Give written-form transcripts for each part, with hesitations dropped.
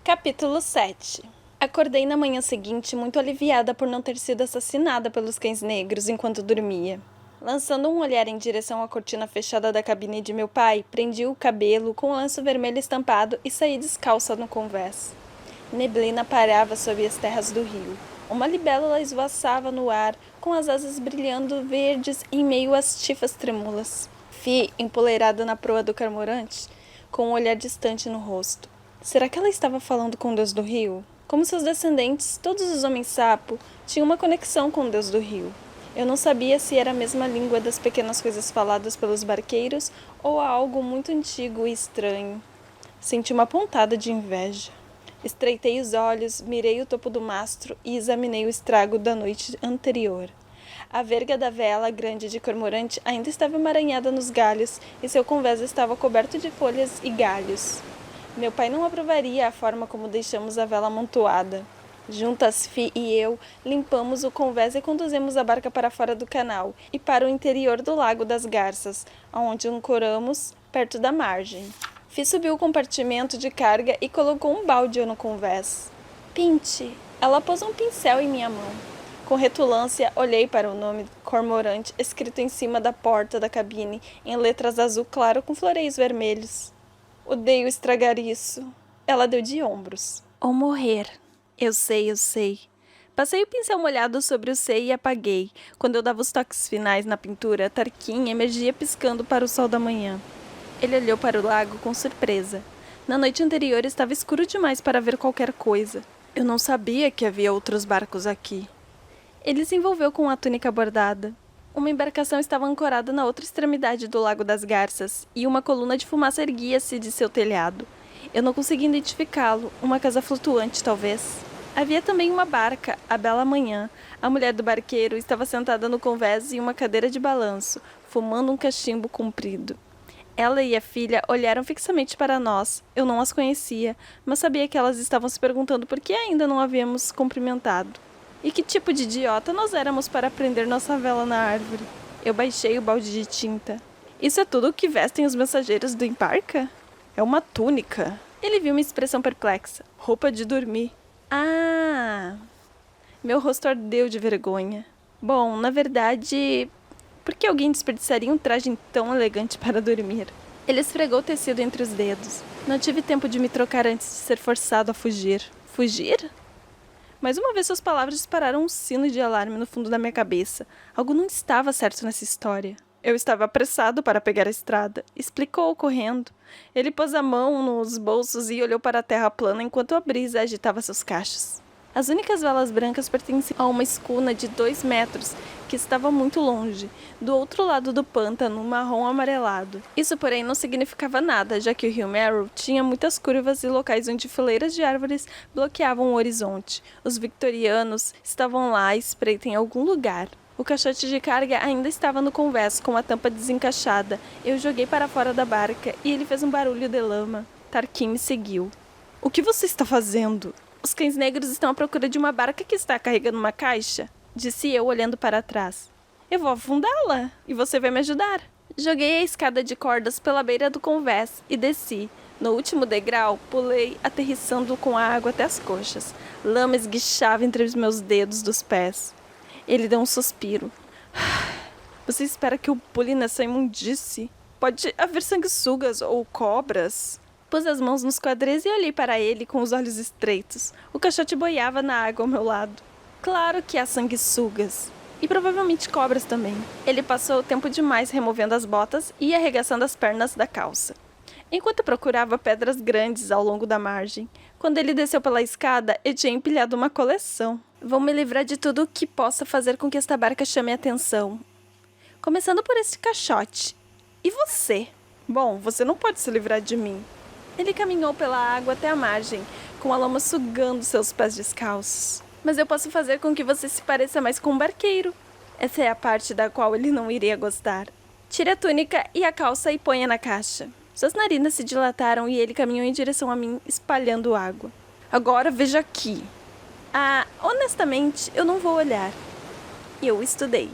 Capítulo 7. Acordei na manhã seguinte muito aliviada por não ter sido assassinada pelos cães negros enquanto dormia. Lançando um olhar em direção à cortina fechada da cabine de meu pai, prendi o cabelo com um lenço vermelho estampado e saí descalça no convés. Neblina parava sob as terras do rio. Uma libélula esvoaçava no ar, com as asas brilhando verdes em meio às tifas trêmulas. Fi, empoleirada na proa do cormorante, com um olhar distante no rosto. Será que ela estava falando com o Deus do Rio? Como seus descendentes, todos os homens-sapo, tinham uma conexão com o Deus do Rio. Eu não sabia se era a mesma língua das pequenas coisas faladas pelos barqueiros ou algo muito antigo e estranho. Senti uma pontada de inveja. Estreitei os olhos, mirei o topo do mastro e examinei o estrago da noite anterior. A verga da vela grande de cormorante ainda estava emaranhada nos galhos e seu convés estava coberto de folhas e galhos. Meu pai não aprovaria a forma como deixamos a vela amontoada. Juntas, Fi e eu limpamos o convés e conduzimos a barca para fora do canal e para o interior do Lago das Garças, onde ancoramos perto da margem. Fi subiu o compartimento de carga e colocou um balde no convés. Pinte. Ela pôs um pincel em minha mão. Com retulância, olhei para o nome Cormorante escrito em cima da porta da cabine em letras azul claro com floreios vermelhos. Odeio estragar isso. Ela deu de ombros. Ou morrer. Eu sei. Passei o pincel molhado sobre o C e apaguei. Quando eu dava os toques finais na pintura, Tarquin emergia piscando para o sol da manhã. Ele olhou para o lago com surpresa. Na noite anterior estava escuro demais para ver qualquer coisa. Eu não sabia que havia outros barcos aqui. Ele se envolveu com a túnica bordada. Uma embarcação estava ancorada na outra extremidade do Lago das Garças, e uma coluna de fumaça erguia-se de seu telhado. Eu não conseguia identificá-lo, uma casa flutuante, talvez. Havia também uma barca, a Bela Manhã. A mulher do barqueiro estava sentada no convés em uma cadeira de balanço, fumando um cachimbo comprido. Ela e a filha olharam fixamente para nós. Eu não as conhecia, mas sabia que elas estavam se perguntando por que ainda não havíamos cumprimentado. E que tipo de idiota nós éramos para prender nossa vela na árvore? Eu baixei o balde de tinta. Isso é tudo o que vestem os mensageiros do Emparca? É uma túnica. Ele viu uma expressão perplexa. Roupa de dormir. Ah! Meu rosto ardeu de vergonha. Bom, na verdade, por que alguém desperdiçaria um traje tão elegante para dormir? Ele esfregou o tecido entre os dedos. Não tive tempo de me trocar antes de ser forçado a fugir. Fugir? Mais uma vez suas palavras dispararam um sino de alarme no fundo da minha cabeça. Algo não estava certo nessa história. Eu estava apressado para pegar a estrada. Explicou correndo. Ele pôs a mão nos bolsos e olhou para a terra plana enquanto a brisa agitava seus cachos. As únicas velas brancas pertenciam a uma escuna de 2 metros, que estava muito longe, do outro lado do pântano marrom amarelado. Isso, porém, não significava nada, já que o rio Merrill tinha muitas curvas e locais onde fileiras de árvores bloqueavam o horizonte. Os victorianos estavam lá à espreita em algum lugar. O caixote de carga ainda estava no convés, com a tampa desencaixada. Eu joguei para fora da barca e ele fez um barulho de lama. Tarquin me seguiu. — O que você está fazendo? Os cães negros estão à procura de uma barca que está carregando uma caixa, disse eu olhando para trás. Eu vou afundá-la e você vai me ajudar. Joguei a escada de cordas pela beira do convés e desci. No último degrau, pulei, aterrissando com a água até as coxas. Lama esguichava entre os meus dedos dos pés. Ele deu um suspiro. Você espera que eu pule nessa imundície? Pode haver sanguessugas ou cobras. Pus as mãos nos quadris e olhei para ele com os olhos estreitos. O caixote boiava na água ao meu lado. Claro que há sanguessugas. E provavelmente cobras também. Ele passou tempo demais removendo as botas e arregaçando as pernas da calça, enquanto procurava pedras grandes ao longo da margem. Quando ele desceu pela escada, eu tinha empilhado uma coleção. Vou me livrar de tudo o que possa fazer com que esta barca chame a atenção. Começando por este caixote. E você? Bom, você não pode se livrar de mim. Ele caminhou pela água até a margem, com a lama sugando seus pés descalços. Mas eu posso fazer com que você se pareça mais com um barqueiro. Essa é a parte da qual ele não iria gostar. Tire a túnica e a calça e ponha na caixa. Suas narinas se dilataram e ele caminhou em direção a mim, espalhando água. Agora veja aqui. Honestamente, eu não vou olhar. Eu estudei.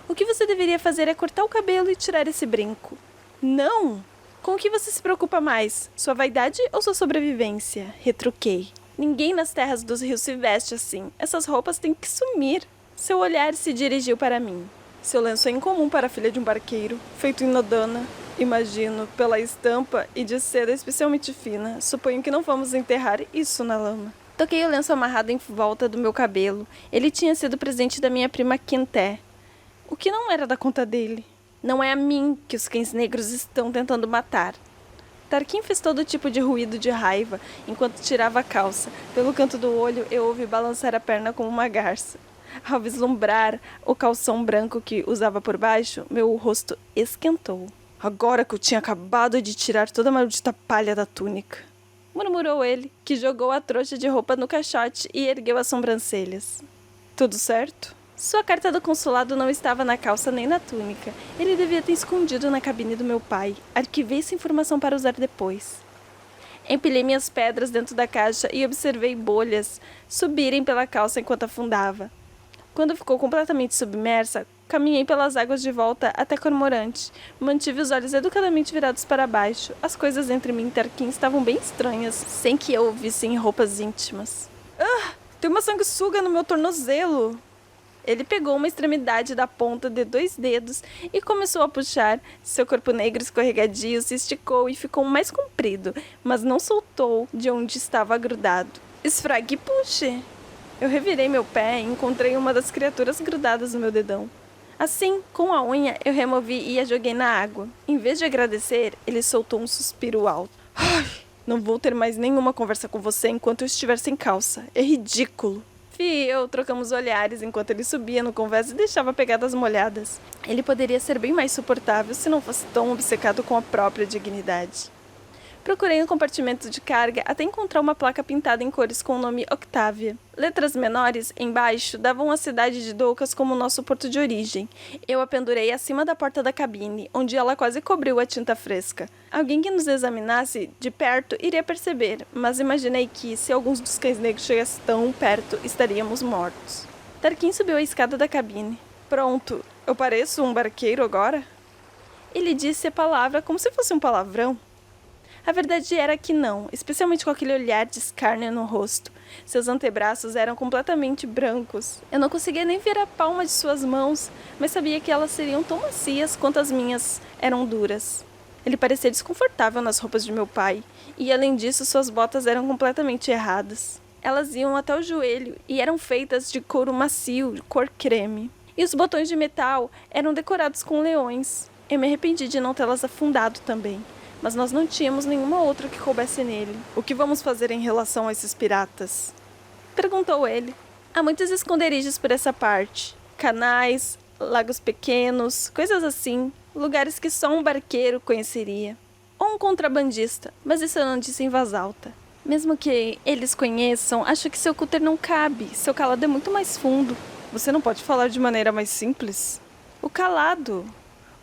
O que você deveria fazer é cortar o cabelo e tirar esse brinco. Não! Com o que você se preocupa mais? Sua vaidade ou sua sobrevivência? Retruquei. Ninguém nas terras dos rios se veste assim. Essas roupas têm que sumir. Seu olhar se dirigiu para mim. Seu lenço é incomum para a filha de um barqueiro, feito em Nodana. Imagino, pela estampa e de seda especialmente fina. Suponho que não vamos enterrar isso na lama. Toquei o lenço amarrado em volta do meu cabelo. Ele tinha sido presente da minha prima Quinté. O que não era da conta dele. Não é a mim que os cães negros estão tentando matar. Tarquin fez todo tipo de ruído de raiva enquanto tirava a calça. Pelo canto do olho, eu ouvi balançar a perna como uma garça. Ao vislumbrar o calção branco que usava por baixo, meu rosto esquentou. Agora que eu tinha acabado de tirar toda a maldita palha da túnica, murmurou ele, que jogou a trouxa de roupa no caixote e ergueu as sobrancelhas. Tudo certo? Sua carta do consulado não estava na calça nem na túnica. Ele devia ter escondido na cabine do meu pai. Arquivei essa informação para usar depois. Empilhei minhas pedras dentro da caixa e observei bolhas subirem pela calça enquanto afundava. Quando ficou completamente submersa, caminhei pelas águas de volta até Cormorante. Mantive os olhos educadamente virados para baixo. As coisas entre mim e Tarquin estavam bem estranhas, sem que eu visse em roupas íntimas. Tem uma sanguessuga no meu tornozelo! Ele pegou uma extremidade da ponta de 2 dedos e começou a puxar. Seu corpo negro escorregadio se esticou e ficou mais comprido, mas não soltou de onde estava grudado. Esfrague e puxe! Eu revirei meu pé e encontrei uma das criaturas grudadas no meu dedão. Assim, com a unha, eu removi e a joguei na água. Em vez de agradecer, ele soltou um suspiro alto. Não vou ter mais nenhuma conversa com você enquanto eu estiver sem calça. É ridículo. Fi e eu trocamos olhares enquanto ele subia no convés e deixava pegadas molhadas. Ele poderia ser bem mais suportável se não fosse tão obcecado com a própria dignidade. Procurei no compartimento de carga até encontrar uma placa pintada em cores com o nome Octávia. Letras menores, embaixo, davam a cidade de Doukas como nosso porto de origem. Eu a pendurei acima da porta da cabine, onde ela quase cobriu a tinta fresca. Alguém que nos examinasse de perto iria perceber, mas imaginei que, se alguns dos cães negros chegassem tão perto, estaríamos mortos. Tarquin subiu a escada da cabine. Pronto, eu pareço um barqueiro agora? Ele disse a palavra como se fosse um palavrão. A verdade era que não, especialmente com aquele olhar de escárnio no rosto. Seus antebraços eram completamente brancos. Eu não conseguia nem ver a palma de suas mãos, mas sabia que elas seriam tão macias quanto as minhas eram duras. Ele parecia desconfortável nas roupas de meu pai, e além disso suas botas eram completamente erradas. Elas iam até o joelho e eram feitas de couro macio, cor creme. E os botões de metal eram decorados com leões. Eu me arrependi de não tê-las afundado também. Mas nós não tínhamos nenhuma outra que coubesse nele. O que vamos fazer em relação a esses piratas? Perguntou ele. Há muitos esconderijos por essa parte. Canais, lagos pequenos, coisas assim. Lugares que só um barqueiro conheceria. Ou um contrabandista, mas isso eu não disse em voz alta. Mesmo que eles conheçam, acho que seu cúter não cabe. Seu calado é muito mais fundo. Você não pode falar de maneira mais simples? O calado...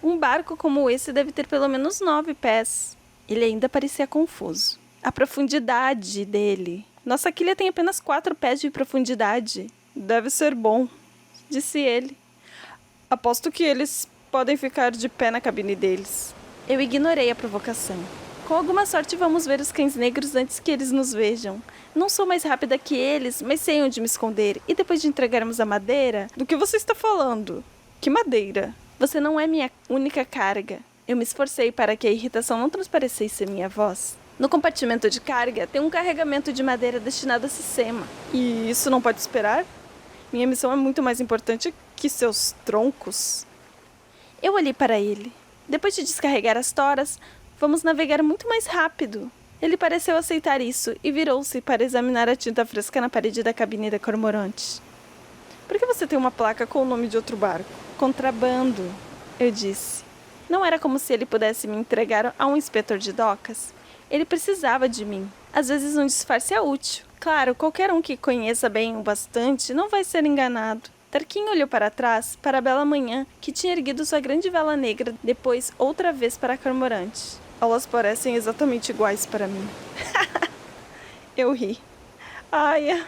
Um barco como esse deve ter pelo menos 9 pés. Ele ainda parecia confuso. A profundidade dele. Nossa quilha tem apenas 4 pés de profundidade. Deve ser bom, disse ele. Aposto que eles podem ficar de pé na cabine deles. Eu ignorei a provocação. Com alguma sorte vamos ver os cães negros antes que eles nos vejam. Não sou mais rápida que eles, mas sei onde me esconder. E depois de entregarmos a madeira... Do que você está falando? Que madeira? Você não é minha única carga. Eu me esforcei para que a irritação não transparecesse minha voz. No compartimento de carga tem um carregamento de madeira destinado a Sisema. E isso não pode esperar? Minha missão é muito mais importante que seus troncos. Eu olhei para ele. Depois de descarregar as toras, vamos navegar muito mais rápido. Ele pareceu aceitar isso e virou-se para examinar a tinta fresca na parede da cabine da Cormorante. Por que você tem uma placa com o nome de outro barco? Contrabando, eu disse. Não era como se ele pudesse me entregar a um inspetor de docas. Ele precisava de mim. Às vezes um disfarce é útil. Claro, qualquer um que conheça bem o bastante não vai ser enganado. Tarquin olhou para trás, para a bela manhã, que tinha erguido sua grande vela negra, depois outra vez para a Cormorante. Elas parecem exatamente iguais para mim. Eu ri. Ai,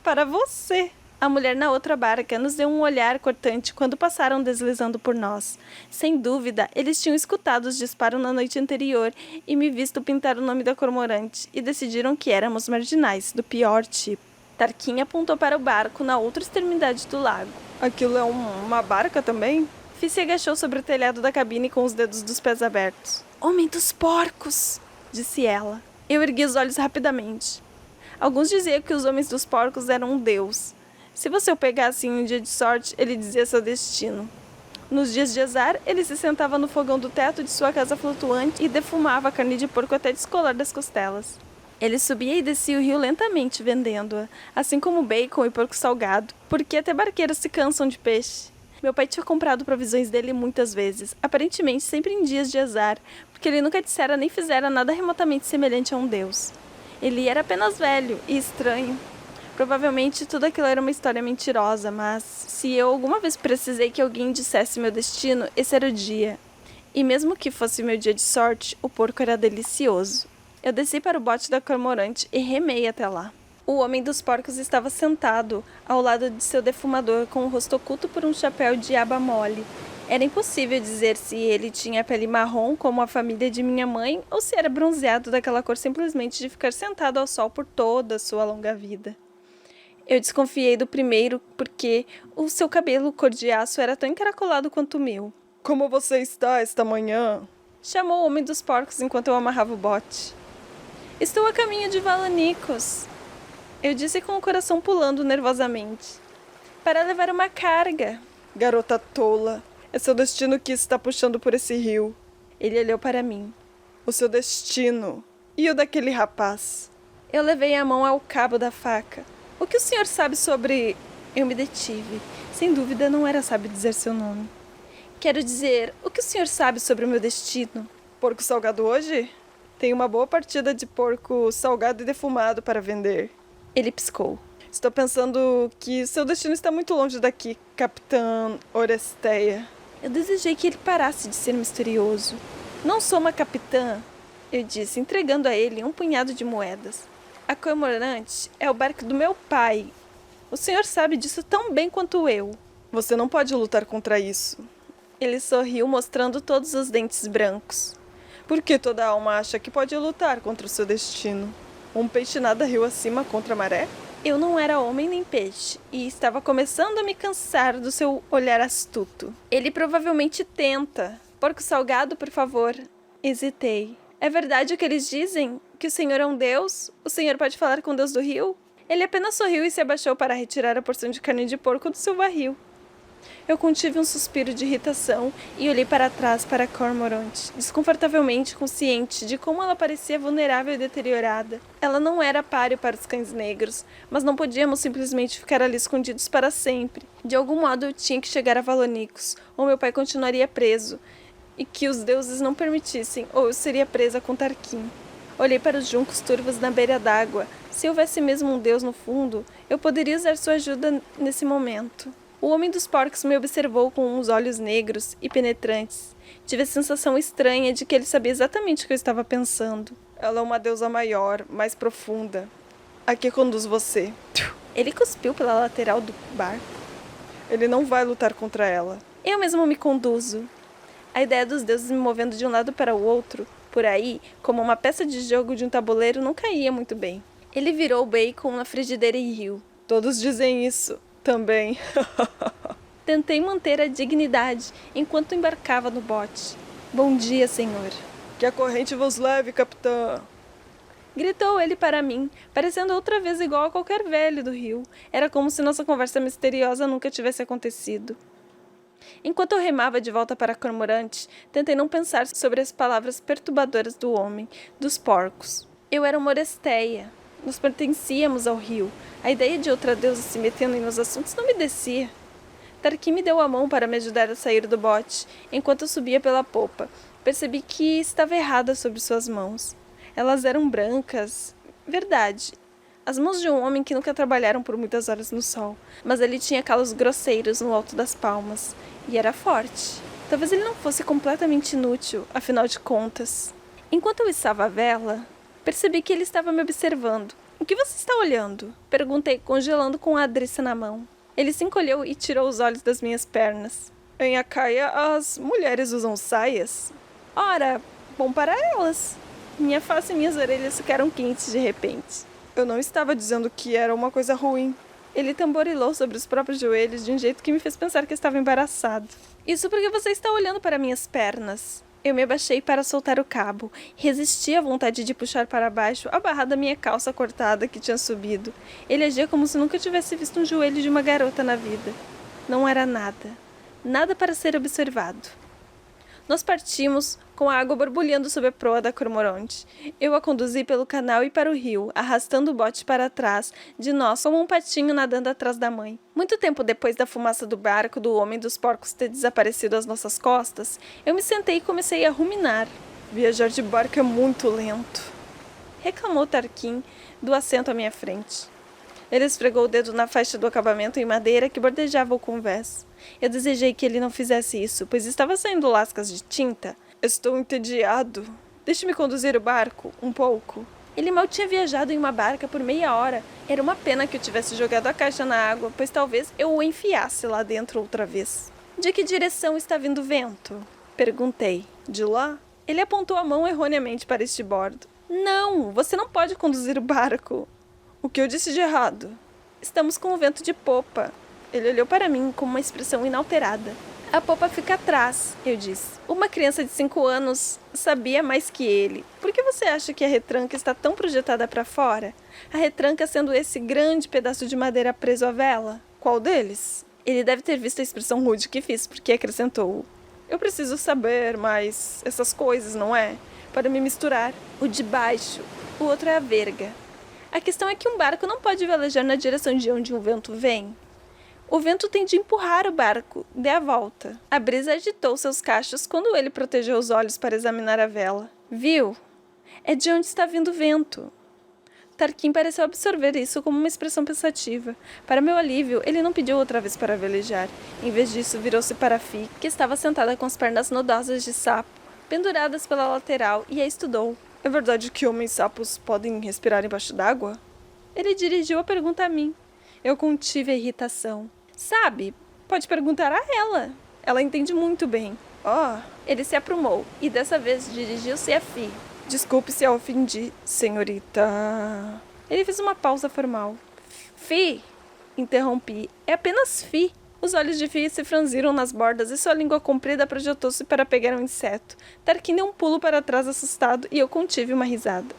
para você. A mulher na outra barca nos deu um olhar cortante quando passaram deslizando por nós. Sem dúvida, eles tinham escutado os disparos na noite anterior e me visto pintar o nome da cormorante e decidiram que éramos marginais, do pior tipo. Tarquin apontou para o barco na outra extremidade do lago. Aquilo é uma barca também? Fi se agachou sobre o telhado da cabine com os dedos dos pés abertos. Homem dos porcos! Disse ela. Eu ergui os olhos rapidamente. Alguns diziam que os homens dos porcos eram um deus. Se você o pegasse em um dia de sorte, ele dizia seu destino. Nos dias de azar, ele se sentava no fogão do teto de sua casa flutuante e defumava a carne de porco até descolar das costelas. Ele subia e descia o rio lentamente, vendendo-a, assim como bacon e porco salgado, porque até barqueiros se cansam de peixe. Meu pai tinha comprado provisões dele muitas vezes, aparentemente sempre em dias de azar, porque ele nunca dissera nem fizera nada remotamente semelhante a um deus. Ele era apenas velho e estranho. Provavelmente tudo aquilo era uma história mentirosa, mas se eu alguma vez precisei que alguém dissesse meu destino, esse era o dia. E mesmo que fosse meu dia de sorte, o porco era delicioso. Eu desci para o bote da cormorante e remei até lá. O homem dos porcos estava sentado ao lado de seu defumador com o rosto oculto por um chapéu de aba mole. Era impossível dizer se ele tinha a pele marrom como a família de minha mãe ou se era bronzeado daquela cor simplesmente de ficar sentado ao sol por toda a sua longa vida. Eu desconfiei do primeiro porque o seu cabelo cor de aço era tão encaracolado quanto o meu. Como você está esta manhã? Chamou o homem dos porcos enquanto eu amarrava o bote. Estou a caminho de Valanicos. Eu disse com o coração pulando nervosamente. Para levar uma carga. Garota tola, é seu destino que está puxando por esse rio. Ele olhou para mim. O seu destino. E o daquele rapaz? Eu levei a mão ao cabo da faca. O que o senhor sabe sobre... Eu me detive. Sem dúvida não era sábio dizer seu nome. Quero dizer, o que o senhor sabe sobre o meu destino? Porco salgado hoje? Tenho uma boa partida de porco salgado e defumado para vender. Ele piscou. Estou pensando que seu destino está muito longe daqui, Capitã Oresteia. Eu desejei que ele parasse de ser misterioso. Não sou uma capitã, eu disse, entregando a ele um punhado de moedas. A cormorante é o barco do meu pai. O senhor sabe disso tão bem quanto eu. Você não pode lutar contra isso. Ele sorriu, mostrando todos os dentes brancos. Por que toda alma acha que pode lutar contra o seu destino? Um peixe nada rio acima contra a maré? Eu não era homem nem peixe, e estava começando a me cansar do seu olhar astuto. Ele provavelmente tenta. Porco salgado, por favor. Hesitei. É verdade o que eles dizem? Que o senhor é um deus? O senhor pode falar com o deus do rio? Ele apenas sorriu e se abaixou para retirar a porção de carne de porco do seu barril. Eu contive um suspiro de irritação e olhei para trás para Cormorant, desconfortavelmente consciente de como ela parecia vulnerável e deteriorada. Ela não era páreo para os cães negros, mas não podíamos simplesmente ficar ali escondidos para sempre. De algum modo eu tinha que chegar a Valanicos, ou meu pai continuaria preso, e que os deuses não permitissem, ou eu seria presa com Tarquin. Olhei para os juncos turvos na beira d'água. Se houvesse mesmo um deus no fundo, eu poderia usar sua ajuda nesse momento. O homem dos porcos me observou com uns olhos negros e penetrantes. Tive a sensação estranha de que ele sabia exatamente o que eu estava pensando. Ela é uma deusa maior, mais profunda. A que conduz você? Ele cuspiu pela lateral do barco. Ele não vai lutar contra ela. Eu mesmo me conduzo. A ideia dos deuses me movendo de um lado para o outro, por aí, como uma peça de jogo de um tabuleiro, não caía muito bem. Ele virou o bacon na frigideira e riu. Todos dizem isso. Também. Tentei manter a dignidade enquanto embarcava no bote. Bom dia, senhor. Que a corrente vos leve, capitã. Gritou ele para mim, parecendo outra vez igual a qualquer velho do rio. Era como se nossa conversa misteriosa nunca tivesse acontecido. Enquanto eu remava de volta para Cormorante, tentei não pensar sobre as palavras perturbadoras do homem, dos porcos. Eu era uma Oresteia. Nós pertencíamos ao rio. A ideia de outra deusa se metendo em meus assuntos não me descia. Tarquin me deu a mão para me ajudar a sair do bote, enquanto eu subia pela popa. Percebi que estava errada sobre suas mãos. Elas eram brancas. Verdade. As mãos de um homem que nunca trabalharam por muitas horas no sol. Mas ele tinha calos grosseiros no alto das palmas. E era forte. Talvez ele não fosse completamente inútil, afinal de contas. Enquanto eu estava à vela, percebi que ele estava me observando. O que você está olhando? Perguntei, congelando com a adriça na mão. Ele se encolheu e tirou os olhos das minhas pernas. Em Acaia, as mulheres usam saias? Ora, bom para elas. Minha face e minhas orelhas ficaram quentes de repente. Eu não estava dizendo que era uma coisa ruim. Ele tamborilou sobre os próprios joelhos de um jeito que me fez pensar que estava embaraçado. Isso porque você está olhando para minhas pernas. Eu me abaixei para soltar o cabo. Resisti à vontade de puxar para baixo a barra da minha calça cortada que tinha subido. Ele agia como se nunca tivesse visto um joelho de uma garota na vida. Não era nada. Nada para ser observado. Nós partimos, com a água borbulhando sob a proa da Cormorante. Eu a conduzi pelo canal e para o rio, arrastando o bote para trás de nós como um patinho nadando atrás da mãe. Muito tempo depois da fumaça do barco do homem dos porcos ter desaparecido às nossas costas, eu me sentei e comecei a ruminar. Viajar de barco é muito lento, reclamou Tarquin do assento à minha frente. Ele esfregou o dedo na faixa do acabamento em madeira que bordejava o convés. Eu desejei que ele não fizesse isso, pois estava saindo lascas de tinta. Estou entediado. Deixe-me conduzir o barco, um pouco. Ele mal tinha viajado em uma barca por meia hora. Era uma pena que eu tivesse jogado a caixa na água, pois talvez eu o enfiasse lá dentro outra vez. De que direção está vindo o vento? Perguntei. De lá? Ele apontou a mão erroneamente para este bordo. Não, você não pode conduzir o barco. O que eu disse de errado? Estamos com o vento de popa. Ele olhou para mim com uma expressão inalterada. A popa fica atrás, eu disse. Uma criança de 5 anos sabia mais que ele. Por que você acha que a retranca está tão projetada para fora? A retranca sendo esse grande pedaço de madeira preso à vela? Qual deles? Ele deve ter visto a expressão rude que fiz, porque acrescentou. Eu preciso saber, mas essas coisas, não é? Para me misturar. O de baixo, o outro é a verga. A questão é que um barco não pode velejar na direção de onde um vento vem. O vento tem de empurrar o barco, dê a volta. A brisa agitou seus cachos quando ele protegeu os olhos para examinar a vela. Viu? É de onde está vindo o vento. Tarquin pareceu absorver isso como uma expressão pensativa. Para meu alívio, ele não pediu outra vez para velejar. Em vez disso, virou-se para Fi, que estava sentada com as pernas nodosas de sapo, penduradas pela lateral, e a estudou. É verdade que homens-sapos podem respirar embaixo d'água? Ele dirigiu a pergunta a mim. Eu contive a irritação. Sabe, pode perguntar a ela. Ela entende muito bem. Ele se aprumou e dessa vez dirigiu-se a Fi. Desculpe se a ofendi, senhorita. Ele fez uma pausa formal. Fi, interrompi. É apenas Fi. Os olhos de Fi se franziram nas bordas e sua língua comprida projetou-se para pegar um inseto. Tarquin deu um pulo para trás assustado e eu contive uma risada.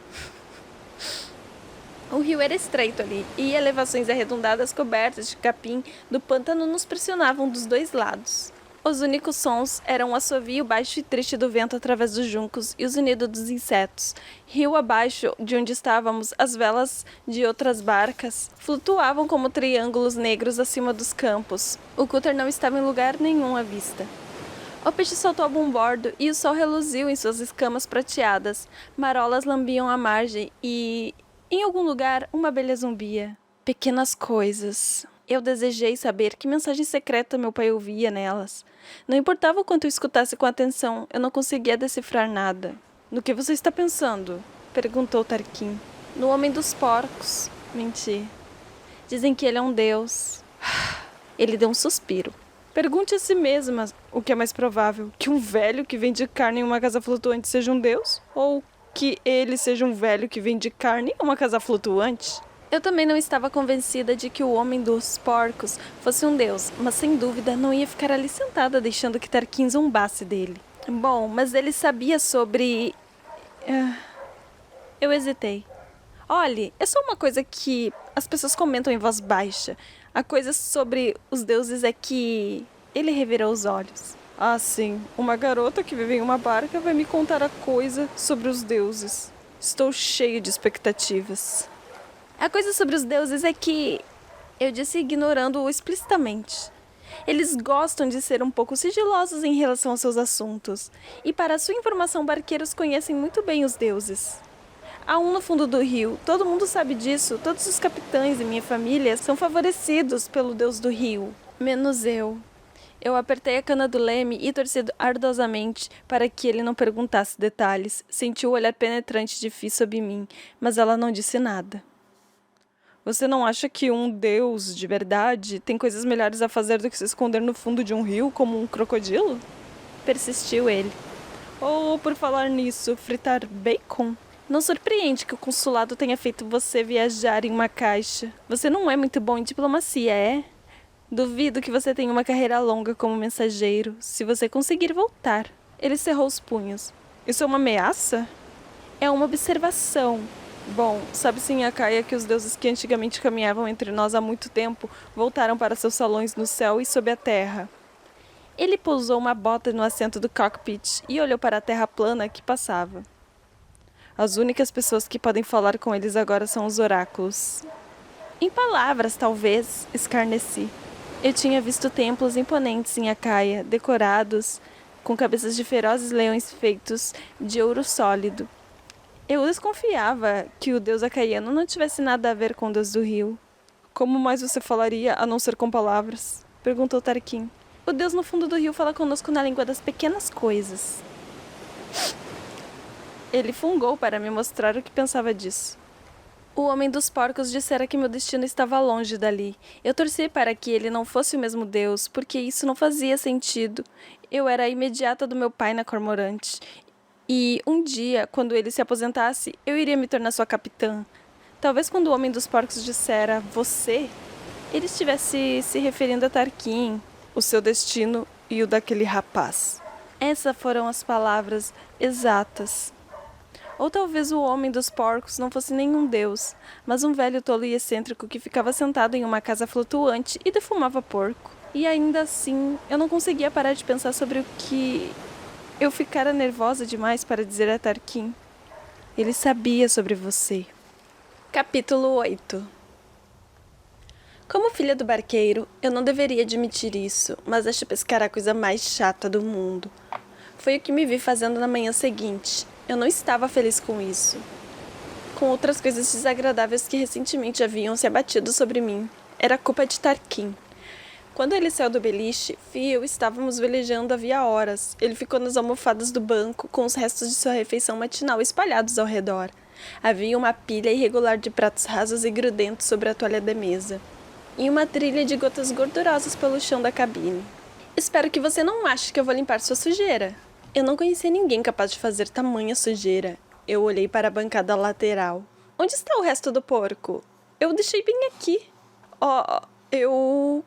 O rio era estreito ali, e elevações arredondadas cobertas de capim do pântano nos pressionavam dos dois lados. Os únicos sons eram o assovio baixo e triste do vento através dos juncos e os unidos dos insetos. Rio abaixo de onde estávamos, as velas de outras barcas flutuavam como triângulos negros acima dos campos. O cúter não estava em lugar nenhum à vista. O peixe saltou a bombordo e o sol reluziu em suas escamas prateadas. Marolas lambiam a margem e, em algum lugar, uma abelha zumbia. Pequenas coisas. Eu desejei saber que mensagem secreta meu pai ouvia nelas. Não importava o quanto eu escutasse com atenção, eu não conseguia decifrar nada. No que você está pensando? Perguntou Tarquin. No homem dos porcos. Menti. Dizem que ele é um deus. Ele deu um suspiro. Pergunte a si mesma o que é mais provável, que um velho que vende carne em uma casa flutuante seja um deus? Ou que ele seja um velho que vende carne em uma casa flutuante? Eu também não estava convencida de que o homem dos porcos fosse um deus, mas sem dúvida não ia ficar ali sentada deixando que Tarquin zombasse dele. Bom, mas ele sabia sobre... Eu hesitei. Olhe, é só uma coisa que as pessoas comentam em voz baixa. A coisa sobre os deuses é que... Ele revirou os olhos. Ah, sim. Uma garota que vive em uma barca vai me contar a coisa sobre os deuses. Estou cheio de expectativas. A coisa sobre os deuses é que... Eu disse ignorando-o explicitamente. Eles gostam de ser um pouco sigilosos em relação aos seus assuntos. E para sua informação, barqueiros conhecem muito bem os deuses. Há um no fundo do rio. Todo mundo sabe disso. Todos os capitães e minha família são favorecidos pelo deus do rio. Menos eu. Eu apertei a cana do leme e torci ardosamente para que ele não perguntasse detalhes. Senti o olhar penetrante de Fi sob mim, mas ela não disse nada. Você não acha que um deus de verdade tem coisas melhores a fazer do que se esconder no fundo de um rio como um crocodilo? Persistiu ele. Ou, por falar nisso, fritar bacon? Não surpreende que o consulado tenha feito você viajar em uma caixa. Você não é muito bom em diplomacia, é? Duvido que você tenha uma carreira longa como mensageiro, se você conseguir voltar. Ele cerrou os punhos. Isso é uma ameaça? É uma observação. Bom, sabe-se em Acaia que os deuses que antigamente caminhavam entre nós há muito tempo voltaram para seus salões no céu e sob a terra. Ele pousou uma bota no assento do cockpit e olhou para a terra plana que passava. As únicas pessoas que podem falar com eles agora são os oráculos. Em palavras, talvez, escarneci. Eu tinha visto templos imponentes em Acaia, decorados, com cabeças de ferozes leões feitos de ouro sólido. Eu desconfiava que o deus acaiano não tivesse nada a ver com o deus do rio. Como mais você falaria, a não ser com palavras? Perguntou Tarquin. O deus no fundo do rio fala conosco na língua das pequenas coisas. Ele fungou para me mostrar o que pensava disso. O homem dos porcos dissera que meu destino estava longe dali. Eu torci para que ele não fosse o mesmo Deus, porque isso não fazia sentido. Eu era a imediata do meu pai na Cormorante. E um dia, quando ele se aposentasse, eu iria me tornar sua capitã. Talvez quando o homem dos porcos dissera você, ele estivesse se referindo a Tarquin, o seu destino e o daquele rapaz. Essas foram as palavras exatas. Ou talvez o homem dos porcos não fosse nenhum deus, mas um velho tolo e excêntrico que ficava sentado em uma casa flutuante e defumava porco. E ainda assim, eu não conseguia parar de pensar sobre o que... Eu ficara nervosa demais para dizer a Tarquin. Ele sabia sobre você. Capítulo 8. Como filha do barqueiro, eu não deveria admitir isso, mas acho pescar a coisa mais chata do mundo. Foi o que me vi fazendo na manhã seguinte. Eu não estava feliz com isso. Com outras coisas desagradáveis que recentemente haviam se abatido sobre mim. Era culpa de Tarquin. Quando ele saiu do beliche, Fia e eu estávamos velejando havia horas. Ele ficou nas almofadas do banco, com os restos de sua refeição matinal espalhados ao redor. Havia uma pilha irregular de pratos rasos e grudentos sobre a toalha da mesa. E uma trilha de gotas gordurosas pelo chão da cabine. Espero que você não ache que eu vou limpar sua sujeira. Eu não conhecia ninguém capaz de fazer tamanha sujeira. Eu olhei para a bancada lateral. Onde está o resto do porco? Eu o deixei bem aqui. Eu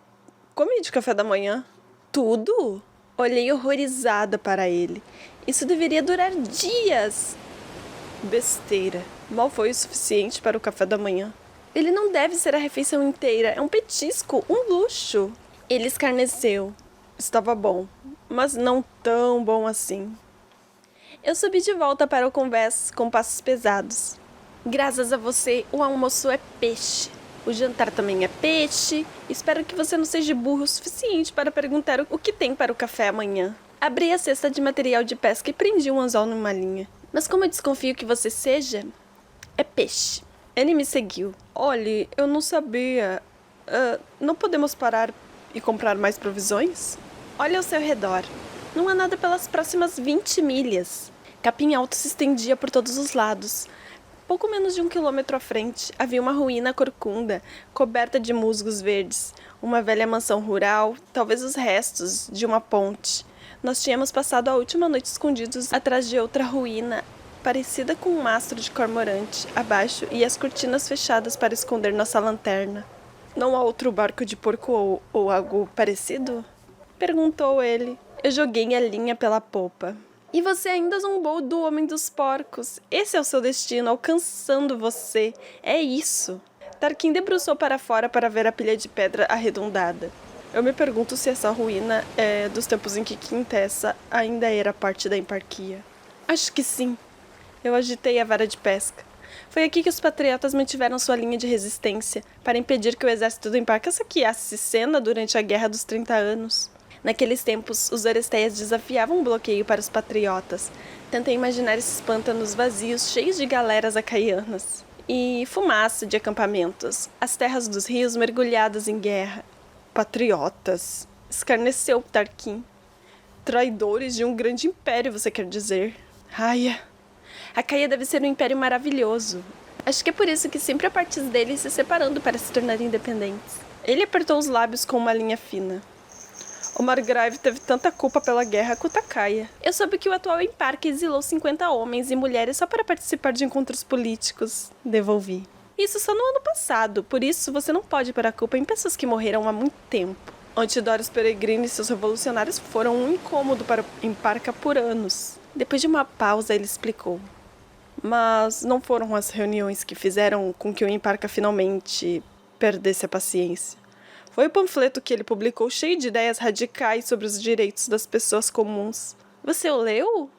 comi de café da manhã. Tudo? Olhei horrorizada para ele. Isso deveria durar dias. Besteira. Mal foi o suficiente para o café da manhã. Ele não deve ser a refeição inteira. É um petisco, um luxo. Ele escarneceu. Estava bom, mas não tão bom assim. Eu subi de volta para o convés com passos pesados. Graças a você, o almoço é peixe. O jantar também é peixe. Espero que você não seja burro o suficiente para perguntar o que tem para o café amanhã. Abri a cesta de material de pesca e prendi um anzol numa linha. Mas como eu desconfio que você seja, é peixe. Ele me seguiu. Olhe, eu não sabia. Não podemos parar e comprar mais provisões? Olha ao seu redor. Não há nada pelas próximas 20 milhas. Capim alto se estendia por todos os lados. Pouco menos de 1 quilômetro à frente, havia uma ruína corcunda, coberta de musgos verdes. Uma velha mansão rural, talvez os restos de uma ponte. Nós tínhamos passado a última noite escondidos atrás de outra ruína, parecida com um mastro de cormorante, abaixo, e as cortinas fechadas para esconder nossa lanterna. Não há outro barco de porco ou algo parecido? Perguntou ele. Eu joguei a linha pela popa. E você ainda zombou do homem dos porcos. Esse é o seu destino, alcançando você. É isso. Tarquin debruçou para fora para ver a pilha de pedra arredondada. Eu me pergunto se essa ruína é dos tempos em que Quintessa ainda era parte da Emparquia. Acho que sim. Eu agitei a vara de pesca. Foi aqui que os patriotas mantiveram sua linha de resistência, para impedir que o exército do Emparca saqueasse Sena durante a Guerra dos 30 Anos. Naqueles tempos, os oresteias desafiavam um bloqueio para os patriotas. Tentei imaginar esses pântanos vazios, cheios de galeras acaianas. E fumaça de acampamentos. As terras dos rios mergulhadas em guerra. Patriotas, escarneceu Tarquin. Traidores de um grande império, você quer dizer? Raia. Acaia deve ser um império maravilhoso. Acho que é por isso que sempre há partes dele se separando para se tornarem independentes. Ele apertou os lábios com uma linha fina. O Margrave teve tanta culpa pela guerra quanto a Kaia. Eu soube que o atual Emparca exilou 50 homens e mulheres só para participar de encontros políticos. Devolvi. Isso só no ano passado, por isso você não pode pôr a culpa em pessoas que morreram há muito tempo. Antidorus Peregrino e seus revolucionários foram um incômodo para o Emparca por anos. Depois de uma pausa, ele explicou. Mas não foram as reuniões que fizeram com que o Emparca finalmente perdesse a paciência. Foi o panfleto que ele publicou cheio de ideias radicais sobre os direitos das pessoas comuns. Você o leu?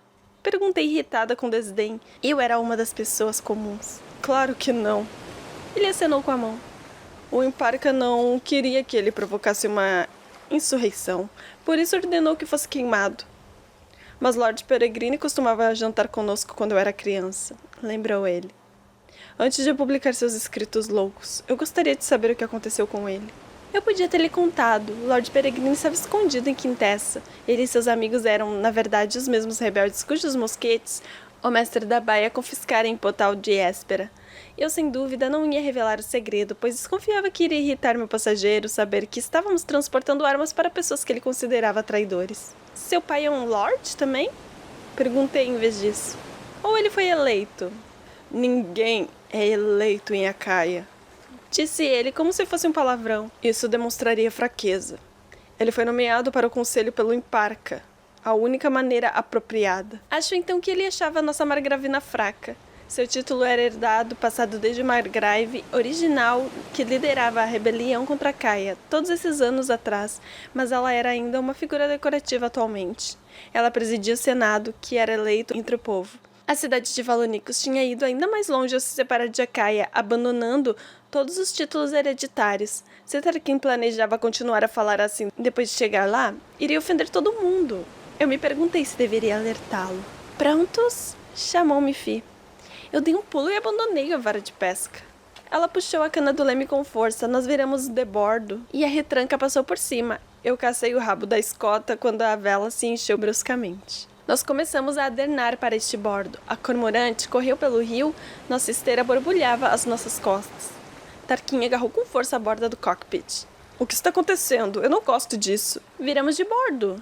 Perguntei irritada com desdém. Eu era uma das pessoas comuns. Claro que não. Ele acenou com a mão. O Emparca não queria que ele provocasse uma insurreição, por isso ordenou que fosse queimado. Mas Lord Peregrine costumava jantar conosco quando eu era criança, lembrou ele. Antes de publicar seus escritos loucos, eu gostaria de saber o que aconteceu com ele. Eu podia ter lhe contado. Lord Peregrine estava escondido em Quintessa. Ele e seus amigos eram, na verdade, os mesmos rebeldes cujos mosquetes o mestre da baia confiscara em Potal de Espera. Eu, sem dúvida, não ia revelar o segredo, pois desconfiava que iria irritar meu passageiro saber que estávamos transportando armas para pessoas que ele considerava traidores. Seu pai é um lord também? Perguntei em vez disso. Ou ele foi eleito? Ninguém é eleito em Acaia. Disse ele como se fosse um palavrão. Isso demonstraria fraqueza. Ele foi nomeado para o conselho pelo Emparca, a única maneira apropriada. Acho então que ele achava a nossa margravina fraca. Seu título era herdado, passado desde o margrave original que liderava a rebelião contra Caia, todos esses anos atrás, mas ela era ainda uma figura decorativa atualmente. Ela presidia o Senado, que era eleito entre o povo. A cidade de Valonicos tinha ido ainda mais longe ao se separar de Acaia, abandonando todos os títulos hereditários. Se Tarquin planejava continuar a falar assim depois de chegar lá, iria ofender todo mundo. Eu me perguntei se deveria alertá-lo. Prontos? Chamou-me Fi. Eu dei um pulo e abandonei a vara de pesca. Ela puxou a cana do leme com força, nós viramos de bordo e a retranca passou por cima. Eu cacei o rabo da escota quando a vela se encheu bruscamente. Nós começamos a adernar para este bordo. A cormorante correu pelo rio, nossa esteira borbulhava às nossas costas. Tarquin agarrou com força a borda do cockpit. O que está acontecendo? Eu não gosto disso. Viramos de bordo.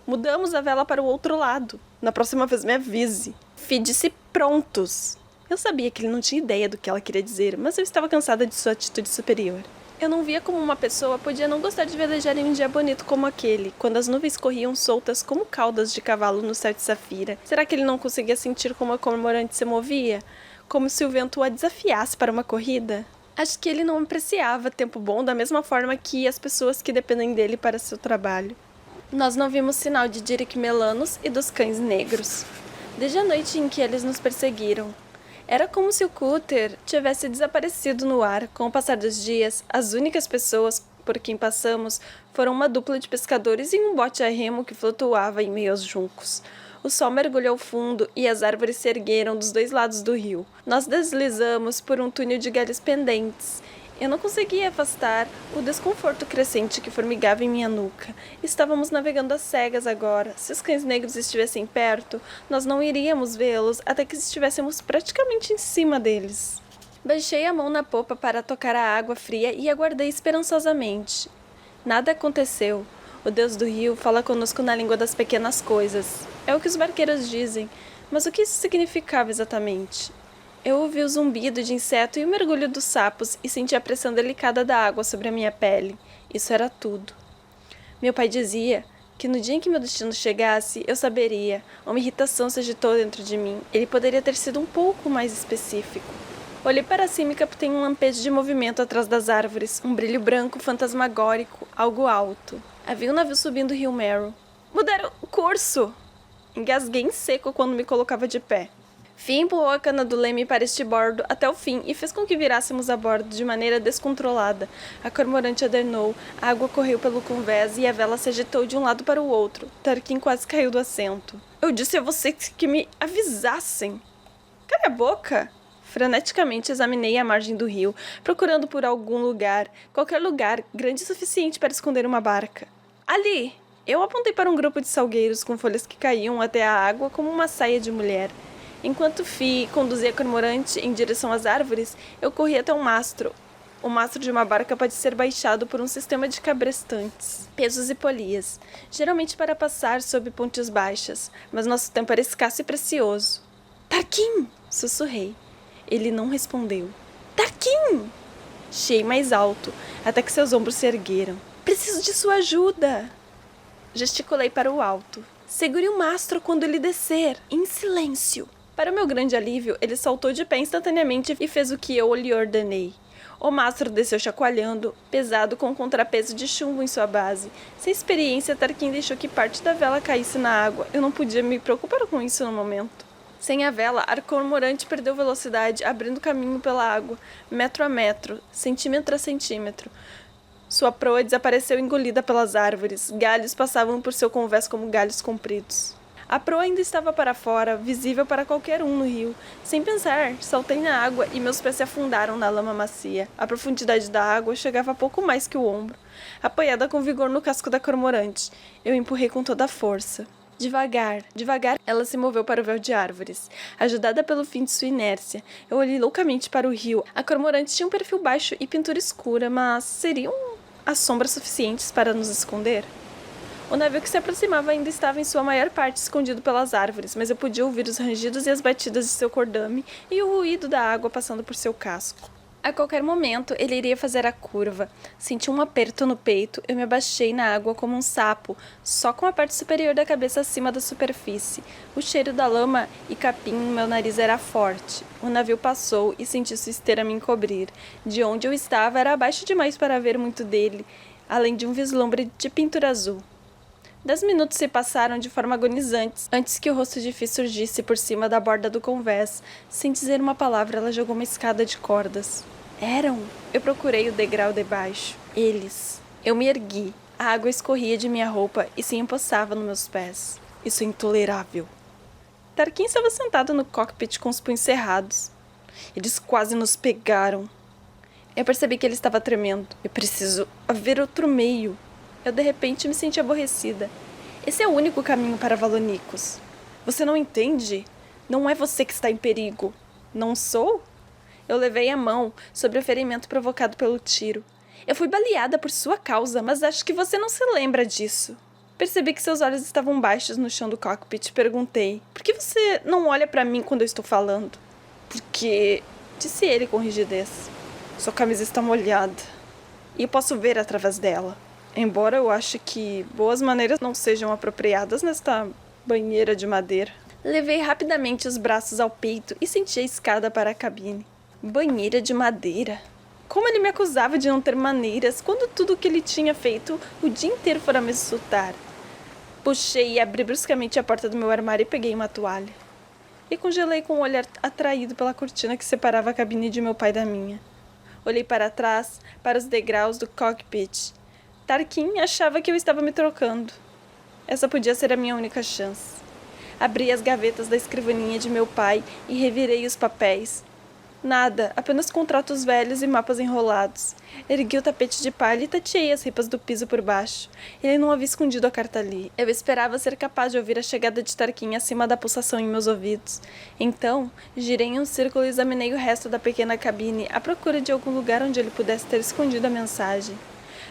Mudamos a vela para o outro lado. Na próxima vez me avise. Fi disse prontos. Eu sabia que ele não tinha ideia do que ela queria dizer, mas eu estava cansada de sua atitude superior. Eu não via como uma pessoa podia não gostar de velejar em um dia bonito como aquele, quando as nuvens corriam soltas como caudas de cavalo no céu de safira. Será que ele não conseguia sentir como a cormorante se movia? Como se o vento a desafiasse para uma corrida? Acho que ele não apreciava tempo bom da mesma forma que as pessoas que dependem dele para seu trabalho. Nós não vimos sinal de Diric Melanos e dos cães negros, desde a noite em que eles nos perseguiram. Era como se o cúter tivesse desaparecido no ar. Com o passar dos dias, as únicas pessoas por quem passamos foram uma dupla de pescadores e um bote a remo que flutuava em meio aos juncos. O sol mergulhou fundo e as árvores se ergueram dos dois lados do rio. Nós deslizamos por um túnel de galhos pendentes. Eu não conseguia afastar o desconforto crescente que formigava em minha nuca. Estávamos navegando às cegas agora. Se os cães negros estivessem perto, nós não iríamos vê-los até que estivéssemos praticamente em cima deles. Baixei a mão na popa para tocar a água fria e aguardei esperançosamente. Nada aconteceu. O Deus do rio fala conosco na língua das pequenas coisas. É o que os barqueiros dizem, mas o que isso significava exatamente? Eu ouvi o zumbido de inseto e o mergulho dos sapos e senti a pressão delicada da água sobre a minha pele. Isso era tudo. Meu pai dizia que no dia em que meu destino chegasse, eu saberia. Uma irritação se agitou dentro de mim. Ele poderia ter sido um pouco mais específico. Olhei para cima e captei um lampejo de movimento atrás das árvores, um brilho branco fantasmagórico, algo alto. Havia um navio subindo o rio Merrow. Mudaram o curso! Engasguei em seco quando me colocava de pé. Fi empurrou a cana do leme para este bordo até o fim e fez com que virássemos a bordo de maneira descontrolada. A cormorante adernou, a água correu pelo convés e a vela se agitou de um lado para o outro. Tarquin quase caiu do assento. Eu disse a vocês que me avisassem. Cala a boca! Freneticamente examinei a margem do rio, procurando por algum lugar, qualquer lugar, grande o suficiente para esconder uma barca. Ali! Eu apontei para um grupo de salgueiros com folhas que caíam até a água como uma saia de mulher. Enquanto Fi conduzia a cormorante em direção às árvores, eu corri até um mastro. O mastro de uma barca pode ser baixado por um sistema de cabrestantes, pesos e polias, geralmente para passar sob pontes baixas, mas nosso tempo era escasso e precioso. Tarquin! Sussurrei. Ele não respondeu. Tarquin! Chiei mais alto, até que seus ombros se ergueram. Preciso de sua ajuda! Gesticulei para o alto. Segure o mastro quando ele descer, em silêncio. Para o meu grande alívio, ele saltou de pé instantaneamente e fez o que eu lhe ordenei. O mastro desceu chacoalhando, pesado com um contrapeso de chumbo em sua base. Sem experiência, Tarquin deixou que parte da vela caísse na água. Eu não podia me preocupar com isso no momento. Sem a vela, a cormorante perdeu velocidade, abrindo caminho pela água, metro a metro, centímetro a centímetro. Sua proa desapareceu engolida pelas árvores. Galhos passavam por seu convés como galhos compridos. A proa ainda estava para fora, visível para qualquer um no rio. Sem pensar, saltei na água e meus pés se afundaram na lama macia. A profundidade da água chegava a pouco mais que o ombro. Apoiada com vigor no casco da cormorante, eu empurrei com toda a força. Devagar, ela se moveu para o véu de árvores. Ajudada pelo fim de sua inércia, eu olhei loucamente para o rio. A cormorante tinha um perfil baixo e pintura escura, mas seriam as sombras suficientes para nos esconder? O navio que se aproximava ainda estava em sua maior parte escondido pelas árvores, mas eu podia ouvir os rangidos e as batidas de seu cordame e o ruído da água passando por seu casco. A qualquer momento, ele iria fazer a curva. Senti um aperto no peito, eu me abaixei na água como um sapo, só com a parte superior da cabeça acima da superfície. O cheiro da lama e capim no meu nariz era forte. O navio passou e senti sua esteira me encobrir. De onde eu estava era abaixo demais para ver muito dele, além de um vislumbre de pintura azul. 10 minutos se passaram de forma agonizante, antes que o rosto de Fi surgisse por cima da borda do convés. Sem dizer uma palavra, ela jogou uma escada de cordas. Eram? Eu procurei o degrau debaixo. Eles. Eu me ergui. A água escorria de minha roupa e se empoçava nos meus pés. Isso é intolerável. Tarquin estava sentado no cockpit com os punhos cerrados. Eles quase nos pegaram. Eu percebi que ele estava tremendo. Eu preciso haver outro meio. Eu, de repente, me senti aborrecida. Esse é o único caminho para Valonicos. Você não entende? Não é você que está em perigo. Não sou? Eu levei a mão sobre o ferimento provocado pelo tiro. Eu fui baleada por sua causa, mas acho que você não se lembra disso. Percebi que seus olhos estavam baixos no chão do cockpit e perguntei: por que você não olha para mim quando eu estou falando? Porque, disse ele com rigidez, sua camisa está molhada e eu posso ver através dela. Embora eu ache que boas maneiras não sejam apropriadas nesta banheira de madeira. Levei rapidamente os braços ao peito e senti a escada para a cabine. Banheira de madeira? Como ele me acusava de não ter maneiras, quando tudo o que ele tinha feito o dia inteiro fora me insultar. Puxei e abri bruscamente a porta do meu armário e peguei uma toalha. E congelei com o olhar atraído pela cortina que separava a cabine de meu pai da minha. Olhei para trás, para os degraus do cockpit. Tarquin achava que eu estava me trocando. Essa podia ser a minha única chance. Abri as gavetas da escrivaninha de meu pai e revirei os papéis. Nada, apenas contratos velhos e mapas enrolados. Ergui o tapete de palha e tateei as ripas do piso por baixo. Ele não havia escondido a carta ali. Eu esperava ser capaz de ouvir a chegada de Tarquin acima da pulsação em meus ouvidos. Então, girei em um círculo e examinei o resto da pequena cabine à procura de algum lugar onde ele pudesse ter escondido a mensagem.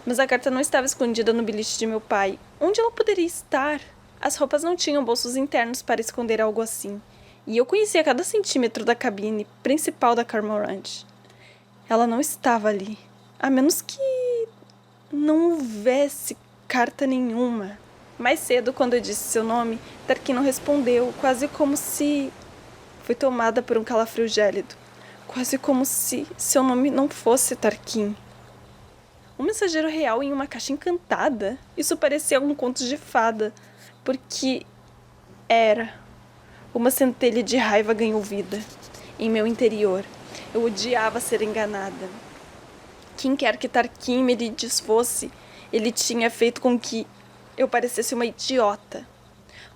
Mas a carta não estava escondida no bilhete de meu pai. Onde ela poderia estar? As roupas não tinham bolsos internos para esconder algo assim. E eu conhecia cada centímetro da cabine principal da Cormorant. Ela não estava ali. A menos que não houvesse carta nenhuma. Mais cedo, quando eu disse seu nome, Tarquin não respondeu, quase como se... Fui tomada por um calafrio gélido. Quase como se seu nome não fosse Tarquin. Um mensageiro real em uma caixa encantada? Isso parecia um conto de fada, porque era. Uma centelha de raiva ganhou vida. Em meu interior, eu odiava ser enganada. Quem quer que Tarquin Merides fosse, ele tinha feito com que eu parecesse uma idiota.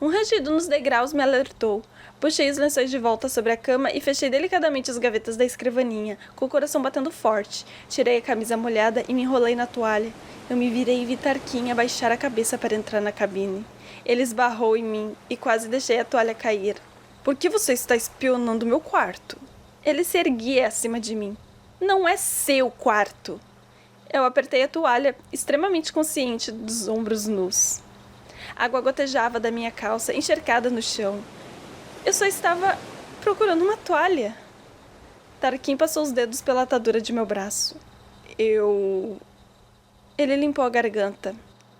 Um rangido nos degraus me alertou. Puxei os lençóis de volta sobre a cama e fechei delicadamente as gavetas da escrivaninha, com o coração batendo forte. Tirei a camisa molhada e me enrolei na toalha. Eu me virei e vi Tarquin abaixar a cabeça para entrar na cabine. Ele esbarrou em mim e quase deixei a toalha cair. Por que você está espionando meu quarto? Ele se erguia acima de mim. Não é seu quarto. Eu apertei a toalha, extremamente consciente dos ombros nus. A água gotejava da minha calça, encharcada no chão. Eu só estava procurando uma toalha. Tarquin passou os dedos pela atadura de meu braço. Ele limpou a garganta.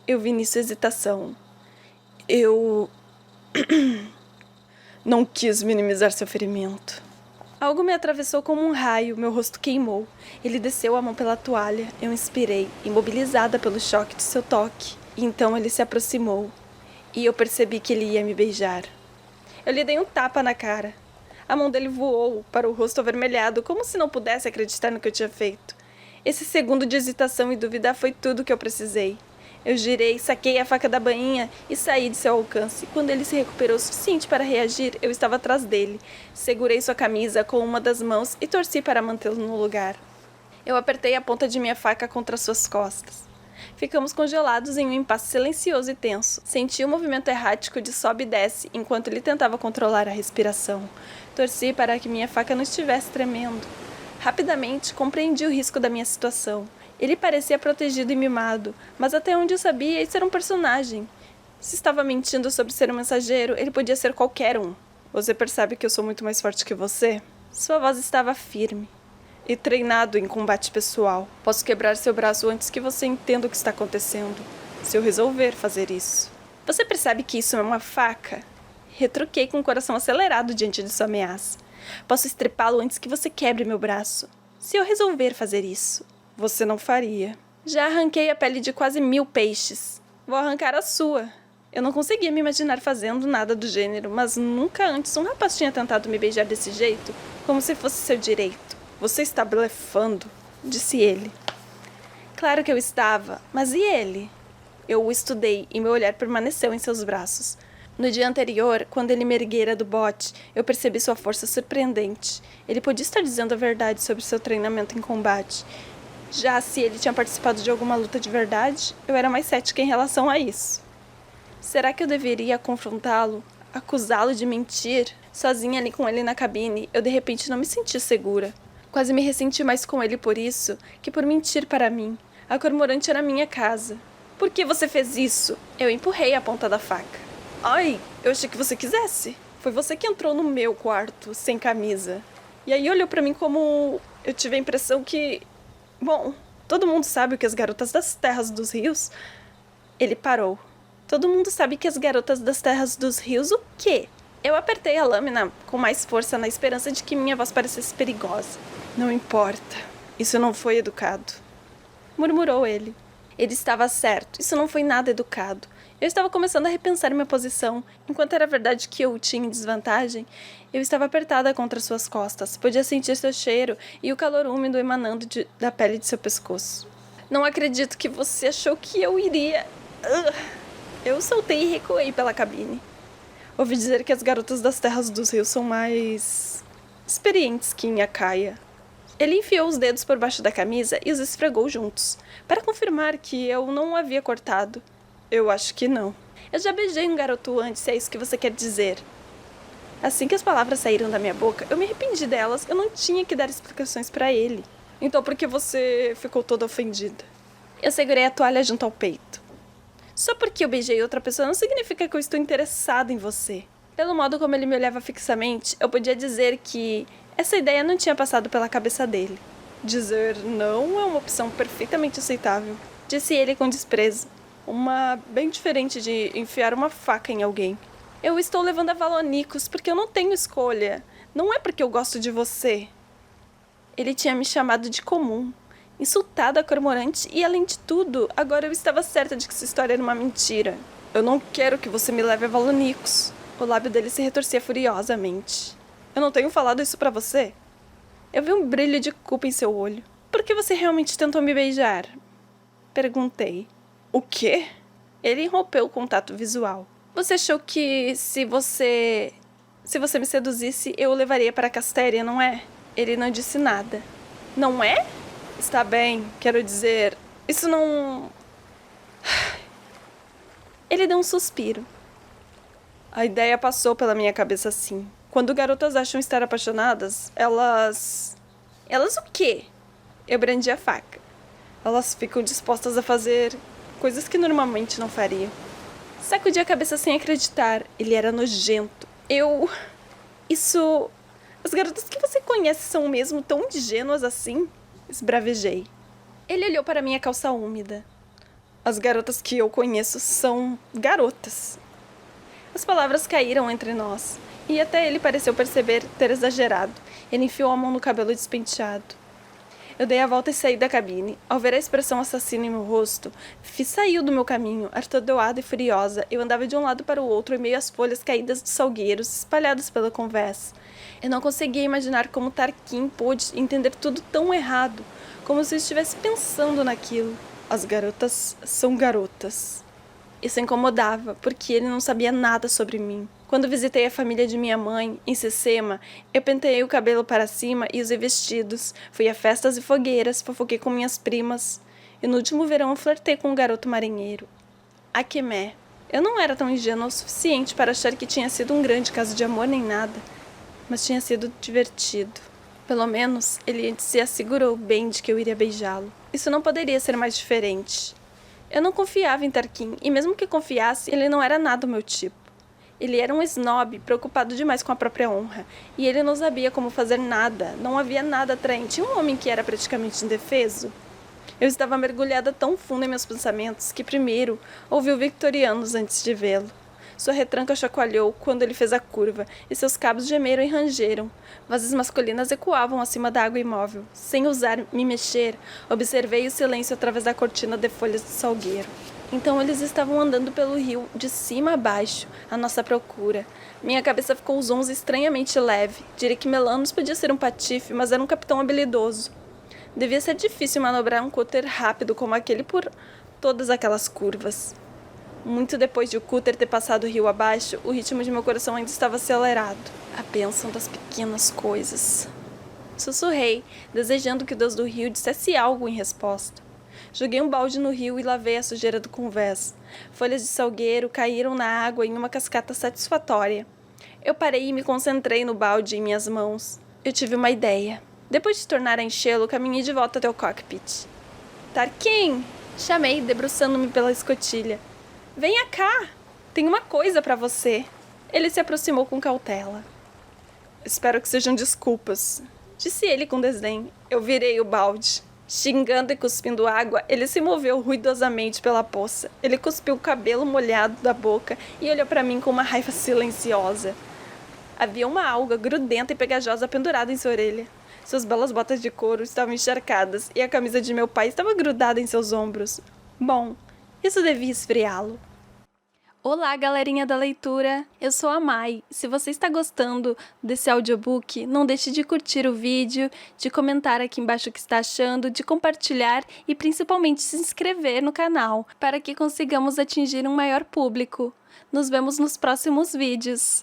Eu vi nisso hesitação. Não quis minimizar seu ferimento. Algo me atravessou como um raio, meu rosto queimou. Ele desceu a mão pela toalha. Eu inspirei, imobilizada pelo choque de seu toque. E então ele se aproximou. E eu percebi que ele ia me beijar. Eu lhe dei um tapa na cara. A mão dele voou para o rosto avermelhado, como se não pudesse acreditar no que eu tinha feito. Esse segundo de hesitação e dúvida foi tudo o que eu precisei. Eu girei, saquei a faca da bainha e saí de seu alcance. Quando ele se recuperou o suficiente para reagir, eu estava atrás dele. Segurei sua camisa com uma das mãos e torci para mantê-lo no lugar. Eu apertei a ponta de minha faca contra suas costas. Ficamos congelados em um impasse silencioso e tenso. Senti o movimento errático de sobe e desce, enquanto ele tentava controlar a respiração. Torci para que minha faca não estivesse tremendo. Rapidamente, compreendi o risco da minha situação. Ele parecia protegido e mimado, mas até onde eu sabia, isso era um personagem. Se estava mentindo sobre ser um mensageiro, ele podia ser qualquer um. Você percebe que eu sou muito mais forte que você? Sua voz estava firme. E treinado em combate pessoal. Posso quebrar seu braço antes que você entenda o que está acontecendo, se eu resolver fazer isso. Você percebe que isso é uma faca? Retruquei com o coração acelerado diante de sua ameaça. Posso estripá-lo antes que você quebre meu braço, se eu resolver fazer isso. Você não faria. Já arranquei a pele de quase 1000 peixes. Vou arrancar a sua. Eu não conseguia me imaginar fazendo nada do gênero, mas nunca antes um rapaz tinha tentado me beijar desse jeito, como se fosse seu direito. Você está blefando, disse ele. Claro que eu estava, mas e ele? Eu o estudei e meu olhar permaneceu em seus braços. No dia anterior, quando ele me erguera do bote, eu percebi sua força surpreendente. Ele podia estar dizendo a verdade sobre seu treinamento em combate. Já se ele tinha participado de alguma luta de verdade, eu era mais cética em relação a isso. Será que eu deveria confrontá-lo? Acusá-lo de mentir? Sozinha ali com ele na cabine, eu de repente não me senti segura. Quase me ressenti mais com ele por isso que por mentir para mim. A Cormorante era minha casa. Por que você fez isso? Eu empurrei a ponta da faca. Ai, eu achei que você quisesse. Foi você que entrou no meu quarto, sem camisa. E aí olhou para mim como... Eu tive a impressão que... Bom, todo mundo sabe que as garotas das terras dos rios... Ele parou. Todo mundo sabe que as garotas das terras dos rios o quê? Eu apertei a lâmina com mais força na esperança de que minha voz parecesse perigosa. Não importa. Isso não foi educado. Murmurou ele. Ele estava certo. Isso não foi nada educado. Eu estava começando a repensar minha posição. Enquanto era verdade que eu o tinha em desvantagem, eu estava apertada contra suas costas. Podia sentir seu cheiro e o calor úmido emanando da pele de seu pescoço. Não acredito que você achou que eu iria... Eu soltei e recuei pela cabine. Ouvi dizer que as garotas das terras dos rios são mais... experientes que em Acaia. Ele enfiou os dedos por baixo da camisa e os esfregou juntos, para confirmar que eu não o havia cortado. Eu acho que não. Eu já beijei um garoto antes, se é isso que você quer dizer. Assim que as palavras saíram da minha boca, eu me arrependi delas. Eu não tinha que dar explicações para ele. Então por que você ficou toda ofendida? Eu segurei a toalha junto ao peito. Só porque eu beijei outra pessoa não significa que eu estou interessada em você. Pelo modo como ele me olhava fixamente, eu podia dizer que essa ideia não tinha passado pela cabeça dele. Dizer não é uma opção perfeitamente aceitável, disse ele com desprezo. Uma bem diferente de enfiar uma faca em alguém. Eu estou levando a Valonicos porque eu não tenho escolha. Não é porque eu gosto de você. Ele tinha me chamado de comum, insultado a Cormorante e, além de tudo, agora eu estava certa de que essa história era uma mentira. Eu não quero que você me leve a Valonicos. O lábio dele se retorcia furiosamente. Eu não tenho falado isso pra você? Eu vi um brilho de culpa em seu olho. Por que você realmente tentou me beijar? Perguntei. O quê? Ele rompeu o contato visual. Você achou que se você me seduzisse, eu o levaria para a Castéria, não é? Ele não disse nada. Não é? Está bem, quero dizer... Isso não... Ele deu um suspiro. A ideia passou pela minha cabeça sim. Quando garotas acham estar apaixonadas, elas... Elas o quê? Eu brandi a faca. Elas ficam dispostas a fazer coisas que normalmente não fariam. Sacudi a cabeça sem acreditar. Ele era nojento. Isso... As garotas que você conhece são mesmo tão ingênuas assim? Esbravejei. Ele olhou para minha calça úmida. As garotas que eu conheço são garotas. As palavras caíram entre nós, e até ele pareceu perceber ter exagerado. Ele enfiou a mão no cabelo despenteado. Eu dei a volta e saí da cabine. Ao ver a expressão assassina em meu rosto, saiu do meu caminho, atordoada e furiosa. Eu andava de um lado para o outro, em meio às folhas caídas de salgueiros, espalhadas pela conversa. Eu não conseguia imaginar como Tarquin pôde entender tudo tão errado, como se eu estivesse pensando naquilo. As garotas são garotas. Isso incomodava, porque ele não sabia nada sobre mim. Quando visitei a família de minha mãe, em Cecema, eu penteei o cabelo para cima e usei vestidos. Fui a festas e fogueiras, fofoquei com minhas primas. E no último verão eu flertei com um garoto marinheiro. Akemé. Eu não era tão ingênua o suficiente para achar que tinha sido um grande caso de amor nem nada, mas tinha sido divertido. Pelo menos, ele se assegurou bem de que eu iria beijá-lo. Isso não poderia ser mais diferente. Eu não confiava em Tarquin, e mesmo que confiasse, ele não era nada o meu tipo. Ele era um snob, preocupado demais com a própria honra, e ele não sabia como fazer nada, não havia nada atraente. Um homem que era praticamente indefeso. Eu estava mergulhada tão fundo em meus pensamentos que primeiro ouvi o Victorianos antes de vê-lo. Sua retranca chacoalhou quando ele fez a curva, e seus cabos gemeram e rangeram. Vozes masculinas ecoavam acima da água imóvel. Sem ousar me mexer, observei o silêncio através da cortina de folhas de salgueiro. Então eles estavam andando pelo rio, de cima a baixo, à nossa procura. Minha cabeça ficou zonza estranhamente leve. Direi que Melanos podia ser um patife, mas era um capitão habilidoso. Devia ser difícil manobrar um cúter rápido como aquele por todas aquelas curvas. Muito depois de o cúter ter passado o rio abaixo, o ritmo de meu coração ainda estava acelerado. A bênção das pequenas coisas. Sussurrei, desejando que o Deus do rio dissesse algo em resposta. Joguei um balde no rio e lavei a sujeira do convés. Folhas de salgueiro caíram na água em uma cascata satisfatória. Eu parei e me concentrei no balde em minhas mãos. Eu tive uma ideia. Depois de tornar a enchê-lo, caminhei de volta até o cockpit. Tarquin! Chamei, debruçando-me pela escotilha. Venha cá! Tenho uma coisa para você. Ele se aproximou com cautela. Espero que sejam desculpas, disse ele com desdém. Eu virei o balde. Xingando e cuspindo água, ele se moveu ruidosamente pela poça. Ele cuspiu o cabelo molhado da boca e olhou para mim com uma raiva silenciosa. Havia uma alga grudenta e pegajosa pendurada em sua orelha. Suas belas botas de couro estavam encharcadas e a camisa de meu pai estava grudada em seus ombros. Bom, isso devia esfriá-lo. Olá, galerinha da leitura! Eu sou a Mai. Se você está gostando desse audiobook, não deixe de curtir o vídeo, de comentar aqui embaixo o que está achando, de compartilhar e principalmente se inscrever no canal, para que consigamos atingir um maior público. Nos vemos nos próximos vídeos.